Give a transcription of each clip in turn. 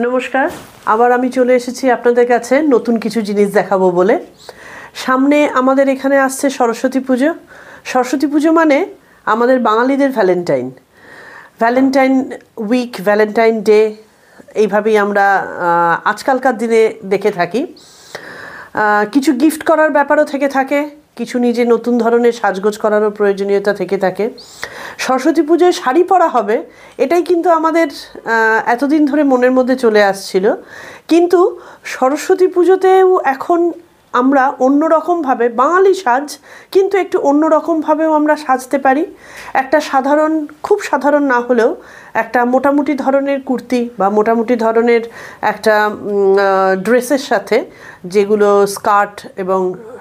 নমস্কার, আবার আমি চলে এসেছি আপনাদের কাছে নতুন কিছু জিনিস দেখাবো বলে। সামনে আমাদের এখানে আসছে সরস্বতী পুজো। সরস্বতী পুজো মানে আমাদের বাঙালিদের ভ্যালেন্টাইন উইক, ভ্যালেন্টাইন ডে, এইভাবেই আমরা আজকালকার দিনে দেখে থাকি। কিছু গিফট করার ব্যাপারও থেকে থাকে, কিছু নিজে নতুন ধরনের সাজগোজ করারও প্রয়োজনীয়তা থেকে থাকে। সরস্বতী পুজোয় শাড়ি পরা হবে, এটাই কিন্তু আমাদের এতদিন ধরে মনের মধ্যে চলে আসছিল। কিন্তু সরস্বতী পুজোতেও এখন আমরা অন্যরকমভাবে বাঙালি সাজ, কিন্তু একটু অন্যরকমভাবেও আমরা সাজতে পারি। একটা খুব সাধারণ না হলেও একটা মোটামুটি ধরনের কুর্তি বা মোটামুটি ধরনের একটা ড্রেসের সাথে, যেগুলো স্কার্ট এবং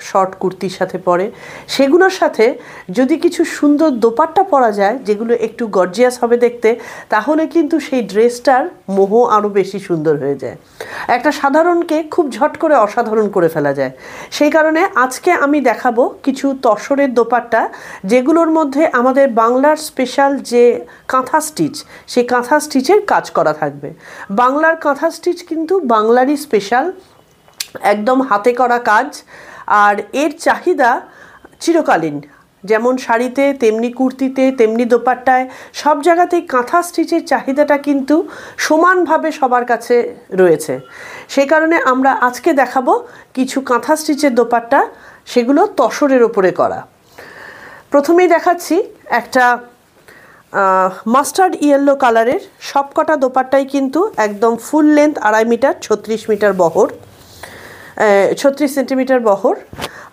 শর্ট কুর্তির সাথে পরে, সেগুলোর সাথে যদি কিছু সুন্দর দোপাট্টা পরা যায়, যেগুলো একটু গর্জিয়াস হবে দেখতে, তাহলে কিন্তু সেই ড্রেসটার মোহ আরও বেশি সুন্দর হয়ে যায়। একটা সাধারণকে খুব ঝট করে অসাধারণ করে ফেলা যায়। সেই কারণে আজকে আমি দেখাবো কিছু তসরের দোপাট্টা, যেগুলোর মধ্যে আমাদের বাংলার স্পেশাল যে কাঁথা স্টিচ, সেই কাঁথা স্টিচের কাজ করা থাকবে। বাংলার কাঁথা স্টিচ কিন্তু বাংলারই স্পেশাল, একদম হাতে করা কাজ। আর এর চাহিদা চিরকালীন, যেমন শাড়িতে তেমনি কুর্তিতে তেমনি দোপাট্টায়, সব জায়গাতেই কাঁথা স্টিচের চাহিদাটা কিন্তু সমানভাবে সবার কাছে রয়েছে। সেই কারণে আমরা আজকে দেখাবো কিছু কাঁথা স্টিচের দোপাট্টা, সেগুলো তসরের ওপরে করা। প্রথমেই দেখাচ্ছি একটা মাস্টার্ড ইয়েলো কালারের, সবকটা দোপাট্টাই কিন্তু একদম ফুল লেন্থ 2.5 মিটার 36 মিটার বহর, 36 সেন্টিমিটার বহর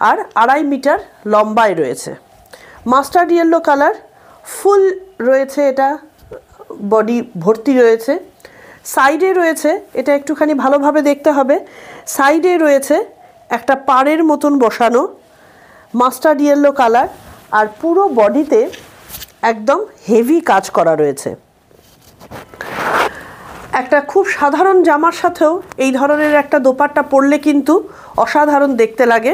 আর 2.5 মিটার লম্বায় রয়েছে। মাস্টার্ড ইয়েলো কালার, ফুল রয়েছে, এটা বডি ভর্তি রয়েছে। সাইডে রয়েছে, এটা একটুখানি ভালোভাবে দেখতে হবে, সাইডে রয়েছে একটা পাড়ের মতন বসানো মাস্টার্ড ইয়েলো কালার, আর পুরো বডিতে একদম হেভি কাজ করা রয়েছে। একটা খুব সাধারণ জামার সাথেও এই ধরনের একটা দোপাট্টা পরলে কিন্তু অসাধারণ দেখতে লাগে।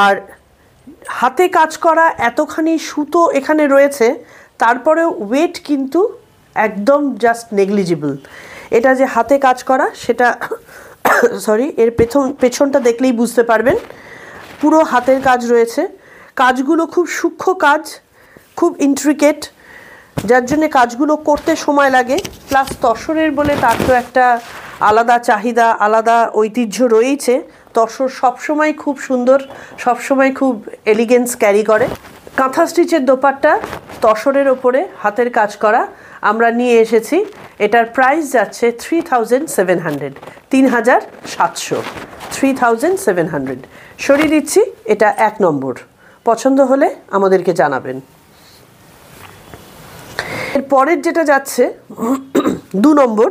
আর হাতে কাজ করা এতখানি সুতো এখানে রয়েছে, তারপরেও ওয়েট কিন্তু একদম জাস্ট নেগলিজিবল। এটা যে হাতে কাজ করা সেটা এর পেছনটা দেখলেই বুঝতে পারবেন, পুরো হাতের কাজ রয়েছে। কাজগুলো খুব সূক্ষ্ম কাজ, খুব ইন্ট্রিকেট, যার জন্যে কাজগুলো করতে সময় লাগে। প্লাস তসরের বলে তার তো একটা আলাদা চাহিদা, আলাদা ঐতিহ্য রয়েছে। তসর সবসময় খুব সুন্দর, সবসময় খুব এলিগেন্স ক্যারি করে। কাঁথা স্টিচের দোপাট্টা তসরের ওপরে হাতের কাজ করা আমরা নিয়ে এসেছি। এটার প্রাইস যাচ্ছে 3700, 3700, 3700 সরিয়ে দিচ্ছি। এটা 1 নম্বর। পছন্দ হলে আমাদেরকে জানাবেন। এর পরের যেটা যাচ্ছে 2 নম্বর।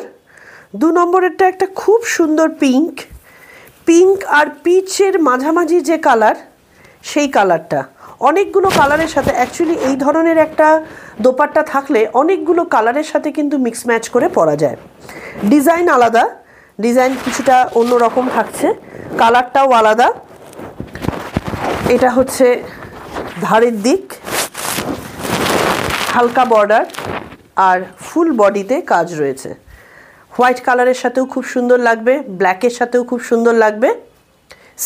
2 নম্বরেরটা একটা খুব সুন্দর পিঙ্ক আর পিচের মাঝামাঝি যে কালার, সেই কালারটা অনেকগুলো কালারের সাথে, অ্যাকচুয়ালি এই ধরনের একটা দোপাট্টা থাকলে অনেকগুলো কালারের সাথে কিন্তু মিক্স ম্যাচ করে পরা যায়। ডিজাইন আলাদা, ডিজাইন কিছুটা অন্যরকম থাকছে, কালারটাও আলাদা। এটা হচ্ছে ধারের দিক, হালকা বর্ডার আর ফুল বডিতে কাজ রয়েছে। হোয়াইট কালারের সাথেও খুব সুন্দর লাগবে, ব্ল্যাকের সাথেও খুব সুন্দর লাগবে।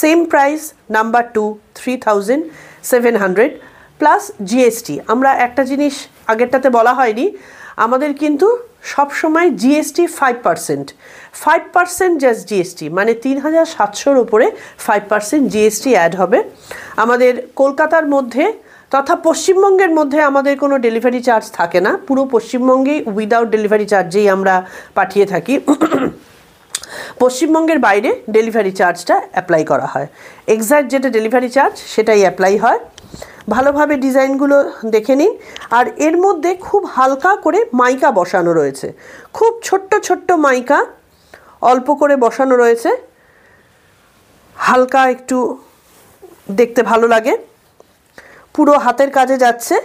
Same price, number 2, 3700 plus GST. আমরা একটা জিনিস আগেরটাতে বলা হয়নি, আমাদের কিন্তু সবসময় জিএসটি 5% জাস্ট জিএসটি, মানে 3700 ওপরে 5% জিএসটি অ্যাড হবে। আমাদের কলকাতার মধ্যে তথা পশ্চিমবঙ্গের মধ্যে আমাদের কোনো ডেলিভারি চার্জ থাকে না, পুরো পশ্চিমবঙ্গেই উইদাউট ডেলিভারি চার্জেই আমরা পাঠিয়ে থাকি। পশ্চিমবঙ্গের বাইরে ডেলিভারি চার্জটা অ্যাপ্লাই করা হয়, এক্স্যাক্ট যেটা ডেলিভারি চার্জ সেটাই অ্যাপ্লাই হয়। ভালোভাবে ডিজাইনগুলো দেখে নিন। আর এর মধ্যে খুব হালকা করে মাইকা বসানো রয়েছে, খুব ছোট্ট ছোট্ট মাইকা অল্প করে বসানো রয়েছে, হালকা একটু দেখতে ভালো লাগে। পুরো হাতের কাজে যাচ্ছে,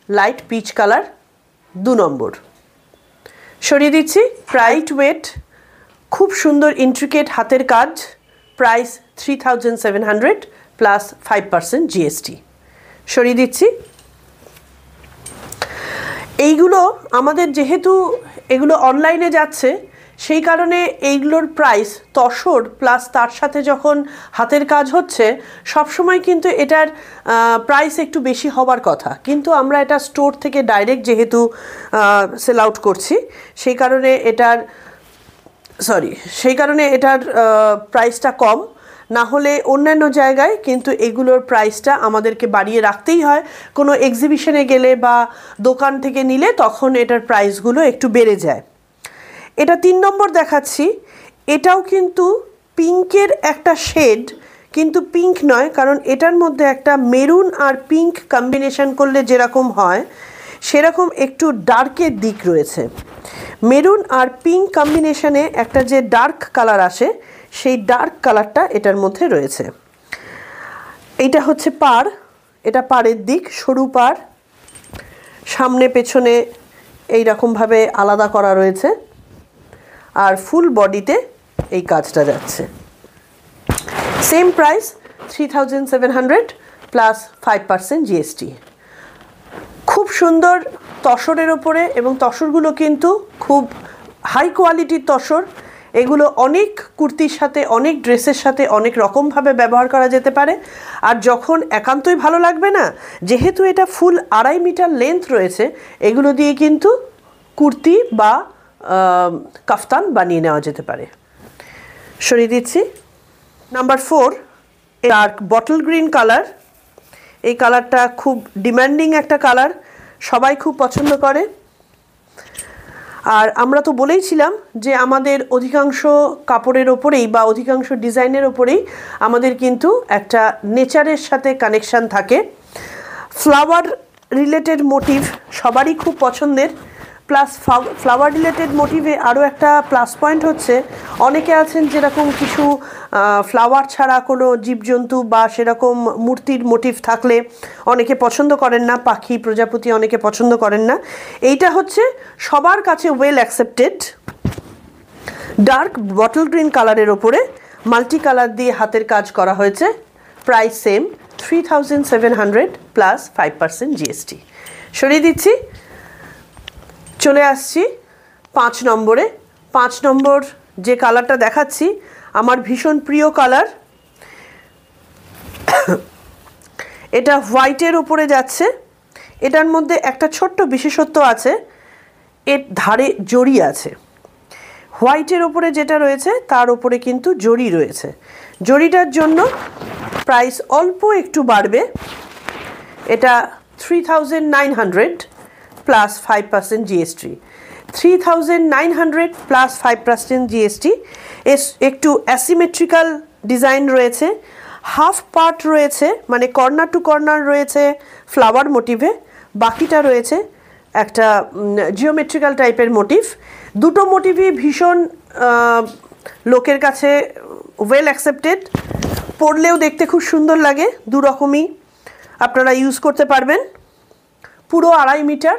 লাইট পিচ কালার। 2 নম্বর সরিয়ে দিচ্ছি। লাইট ওয়েট, খুব সুন্দর ইন্ট্রিকেট হাতের কাজ, প্রাইস 3700 প্লাস 5% জিএসটি সরিয়ে দিচ্ছি। এইগুলো আমাদের যেহেতু এগুলো অনলাইনে যাচ্ছে, সেই কারণে এইগুলোর প্রাইস তসর প্লাস তার সাথে যখন হাতের কাজ হচ্ছে সবসময় কিন্তু এটার প্রাইস একটু বেশি হওয়ার কথা, কিন্তু আমরা এটা স্টোর থেকে ডাইরেক্ট যেহেতু সেল আউট করছি সেই কারণে এটার প্রাইসটা কম। না হলে অন্যান্য জায়গায় কিন্তু এগুলোর প্রাইসটা আমাদেরকে বাড়িয়ে রাখতেই হয়, কোনো এক্সিবিশনে গেলে বা দোকান থেকে নিলে তখন এটার প্রাইসগুলো একটু বেড়ে যায়। এটা 3 নম্বর দেখাচ্ছি। এটাও কিন্তু পিঙ্কের একটা শেড, কিন্তু পিঙ্ক নয়, কারণ এটার মধ্যে একটা মেরুন আর পিঙ্ক কম্বিনেশন করলে যেরকম হয় সেরকম একটু ডার্কের দিক রয়েছে। মেরুন আর পিঙ্ক কম্বিনেশনে একটা যে ডার্ক কালার আসে সেই ডার্ক কালারটা এটার মধ্যে রয়েছে। এইটা হচ্ছে পাড়, এটা পাড়ের দিক, সরু পাড়, সামনে পেছনে এই রকমভাবে আলাদা করা রয়েছে, আর ফুল বডিতে এই কাজটা যাচ্ছে। Same price 3700 plus 5% GST. খুব সুন্দর তসরের ওপরে, এবং তসরগুলো কিন্তু খুব হাই কোয়ালিটির তসর। এগুলো অনেক কুর্তির সাথে, অনেক ড্রেসের সাথে অনেক রকমভাবে ব্যবহার করা যেতে পারে। আর যখন একান্তই ভালো লাগবে না, যেহেতু এটা ফুল 2.5 মিটার লেন্থ রয়েছে, এগুলো দিয়ে কিন্তু কুর্তি বা কাফতান বানিয়ে নেওয়া যেতে পারে। সরিয়ে দিচ্ছি। Number 4, dark bottle green colour. এই কালারটা খুব ডিমান্ডিং একটা কালার, সবাই খুব পছন্দ করে। আর আমরা তো বলেইছিলাম যে আমাদের অধিকাংশ কাপড়ের ওপরেই বা অধিকাংশ ডিজাইনের ওপরেই আমাদের কিন্তু একটা নেচারের সাথে কানেকশান থাকে। ফ্লাওয়ার রিলেটেড মোটিভ সবারই খুব পছন্দের, প্লাস ফ্লাওয়ার রিলেটেড মোটিভে আরও একটা প্লাস পয়েন্ট হচ্ছে, অনেকে আছেন যেরকম কিছু ফ্লাওয়ার ছাড়া কোনো জীবজন্তু বা সেরকম মূর্তির মোটিভ থাকলে অনেকে পছন্দ করেন না, পাখি প্রজাপতি অনেকে পছন্দ করেন না। এইটা হচ্ছে সবার কাছে well accepted. Dark bottle green কালারের ওপরে মাল্টি কালার দিয়ে হাতের কাজ করা হয়েছে। Price same 3700 plus 5% GST. সরিয়ে দিচ্ছি। চলে আসছি 5 নম্বরে। 5 নম্বর যে কালারটা দেখাচ্ছি আমার ভীষণ প্রিয় কালার। এটা হোয়াইটের ওপরে যাচ্ছে। এটার মধ্যে একটা ছোট্ট বিশেষত্ব আছে, এর ধারে জড়ি আছে। হোয়াইটের ওপরে যেটা রয়েছে তার ওপরে কিন্তু জড়ি রয়েছে। জড়িটার জন্য প্রাইস অল্প একটু বাড়বে। এটা 3900 প্লাস 5% জিএসটি। 3900 plus 5% GST. একটু অ্যাসিমেট্রিক্যাল ডিজাইন রয়েছে, হাফ পার্ট রয়েছে, মানে কর্নার টু কর্নার রয়েছে ফ্লাওয়ার মোটিভে, বাকিটা রয়েছে একটা জিওমেট্রিক্যাল টাইপের মোটিভ। দুটো মোটিভই ভীষণ লোকের কাছে ওয়েল অ্যাকসেপ্টেড। পরলেও দেখতে খুব সুন্দর লাগে। দু রকমই আপনারা ইউজ করতে পারবেন। পুরো 2.5 মিটার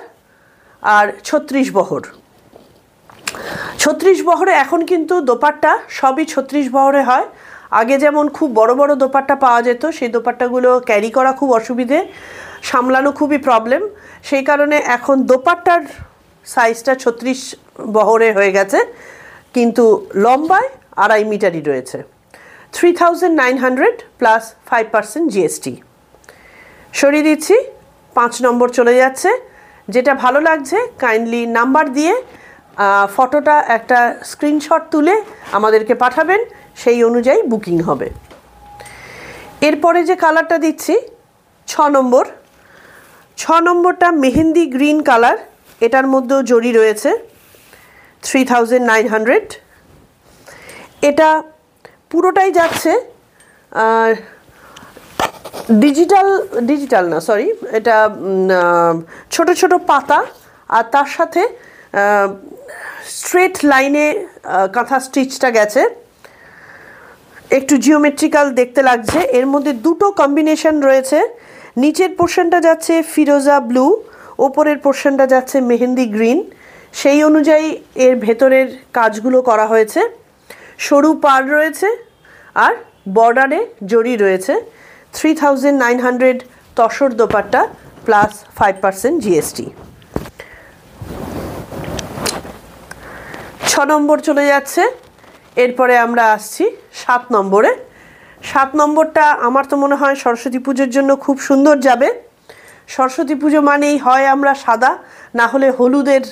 আর 36 বহর। 36 বহরে এখন কিন্তু দোপাট্টা সবই 36 বহরে হয়। আগে যেমন খুব বড় বড় দোপাট্টা পাওয়া যেত, সেই দোপাট্টাগুলো ক্যারি করা খুব অসুবিধে, সামলানো খুবই প্রবলেম। সেই কারণে এখন দোপাট্টার সাইজটা 36 বহরে হয়ে গেছে, কিন্তু লম্বায় 2.5 মিটারই রয়েছে। 3900 প্লাস 5% জিএসটি। সরিয়ে দিচ্ছি। 5 নম্বর চলে যাচ্ছে। যেটা ভালো লাগছে কাইন্ডলি নাম্বার দিয়ে ফটোটা একটা স্ক্রিনশট তুলে আমাদেরকে পাঠাবেন, সেই অনুযায়ী বুকিং হবে। এরপরে যে কালারটা দিচ্ছি 6 নম্বর। 6 নম্বরটা মেহেন্দি গ্রিন কালার। এটার মধ্যেও জড়ি রয়েছে। 3900। এটা পুরোটাই যাচ্ছে ডিজিটাল না, সরি, এটা ছোট ছোট পাতা, আর তার সাথে স্ট্রেট লাইনে কাঁথা স্টিচটা গেছে, একটু জিওমেট্রিক্যাল দেখতে লাগছে। এর মধ্যে দুটো কম্বিনেশন রয়েছে। নিচের পোর্শনটা যাচ্ছে ফিরোজা ব্লু, ওপরের পোর্শনটা যাচ্ছে মেহেন্দি গ্রিন। সেই অনুযায়ী এর ভেতরের কাজগুলো করা হয়েছে। সরু পাড় রয়েছে আর বর্ডারে জড়ি রয়েছে। 3900 তসর দোপাট্টা প্লাস 5% জিএসটি। 6 নম্বর চলে যাচ্ছে। এরপরে আমরা আসছি 7 নম্বরে। 7 নম্বরটা আমার তো মনে হয় সরস্বতী পুজোর জন্য খুব সুন্দর যাবে। সরস্বতী পুজো মানেই হয় আমরা সাদা, না হলে হলুদের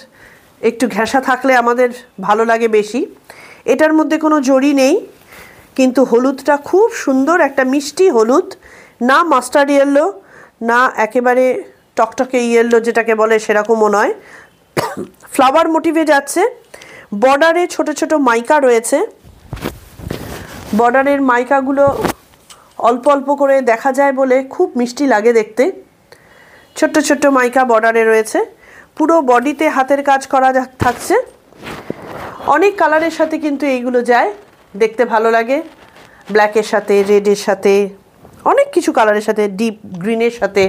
একটু ঘেঁষা থাকলে আমাদের ভালো লাগে বেশি। এটার মধ্যে কোনো জড়ি নেই, কিন্তু হলুদটা খুব সুন্দর, একটা মিষ্টি হলুদ, না মাস্টার্ড ইয়েলো না একেবারে টকটকে ইয়েলো যেটাকে বলে সেরকমও নয়। ফ্লাওয়ার মোটিভে যাচ্ছে। বর্ডারে ছোট ছোট মাইকা রয়েছে। বর্ডারের মাইকাগুলো অল্প অল্প করে দেখা যায় বলে খুব মিষ্টি লাগে দেখতে। ছোট্ট ছোট্ট মাইকা বর্ডারে রয়েছে। পুরো বডিতে হাতের কাজ করা থাকছে। অনেক কালারের সাথে কিন্তু এইগুলো যায়, দেখতে ভালো লাগে। ব্ল্যাকের সাথে, রেডের সাথে, অনেক কিছু কালারের সাথে, ডিপ গ্রিনের সাথে,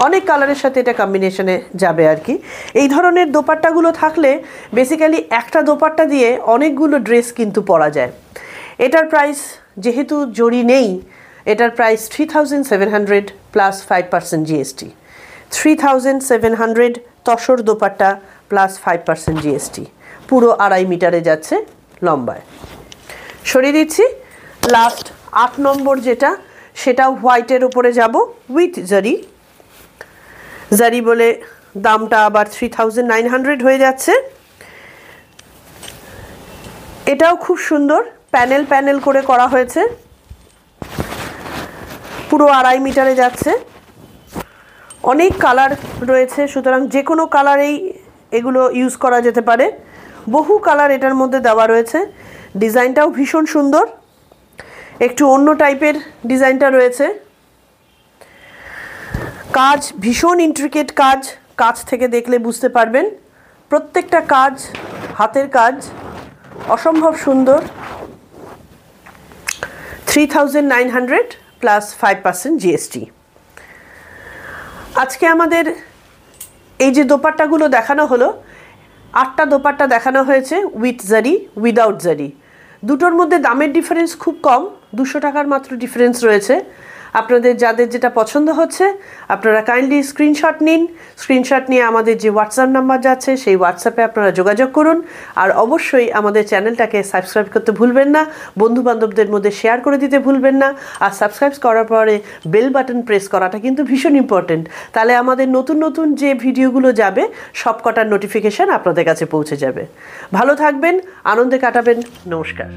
অনেক কালারের সাথে এটা কম্বিনেশনে যাবে আর কি। এই ধরনের দোপাট্টাগুলো থাকলে বেসিক্যালি একটা দোপাট্টা দিয়ে অনেকগুলো ড্রেস কিন্তু পরা যায়। এটার প্রাইস যেহেতু জড়ি নেই, এটার price 3700 plus 5% GST. 3700 tussar dupatta plus 5% GST, পুরো 2.5 মিটারে যাচ্ছে লম্বায়। সরিয়ে দিচ্ছি। লাস্ট 8 নম্বর যেটা, সেটাও হোয়াইটের উপরে যাব উইথ জারি। জারি বলে দামটা আবার 3900 হয়ে যাচ্ছে। এটাও খুব সুন্দর, প্যানেল প্যানেল করে করা হয়েছে, পুরো 2.5 মিটারে যাচ্ছে। অনেক কালার রয়েছে, সুতরাং যে কোনো কালারেই এগুলো ইউজ করা যেতে পারে। বহু কালার এটার মধ্যে দেওয়া রয়েছে। ডিজাইনটাও ভীষণ সুন্দর, একটু অন্য টাইপের ডিজাইনটা রয়েছে। কাজ ভীষণ ইন্ট্রিকেট কাজ, কাজ থেকে দেখলে বুঝতে পারবেন। প্রত্যেকটা কাজ হাতের কাজ, অসম্ভব সুন্দর। 3900 প্লাস 5% জিএসটি। আজকে আমাদের এই যে দোপাট্টাগুলো দেখানো হলো, 8টা দোপাট্টা দেখানো হয়েছে উইথ জারি, উইদাউট জারি। দুটোর মধ্যে দামের ডিফারেন্স খুব কম, 200 টাকার মাত্র ডিফারেন্স রয়েছে। আপনাদের যাদের যেটা পছন্দ হচ্ছে আপনারা কাইন্ডলি স্ক্রিনশট নিন। স্ক্রিনশট নিয়ে আমাদের যে হোয়াটসঅ্যাপ নাম্বার যাচ্ছে সেই হোয়াটসঅ্যাপে আপনারা যোগাযোগ করুন। আর অবশ্যই আমাদের চ্যানেলটাকে সাবস্ক্রাইব করতে ভুলবেন না, বন্ধুবান্ধবদের মধ্যে শেয়ার করে দিতে ভুলবেন না। আর সাবস্ক্রাইব করার পরে বেল বাটন প্রেস করাটা কিন্তু ভীষণ ইম্পর্টেন্ট, তাহলে আমাদের নতুন নতুন যে ভিডিওগুলো যাবে সব কটার নোটিফিকেশান আপনাদের কাছে পৌঁছে যাবে। ভালো থাকবেন, আনন্দে কাটাবেন। নমস্কার।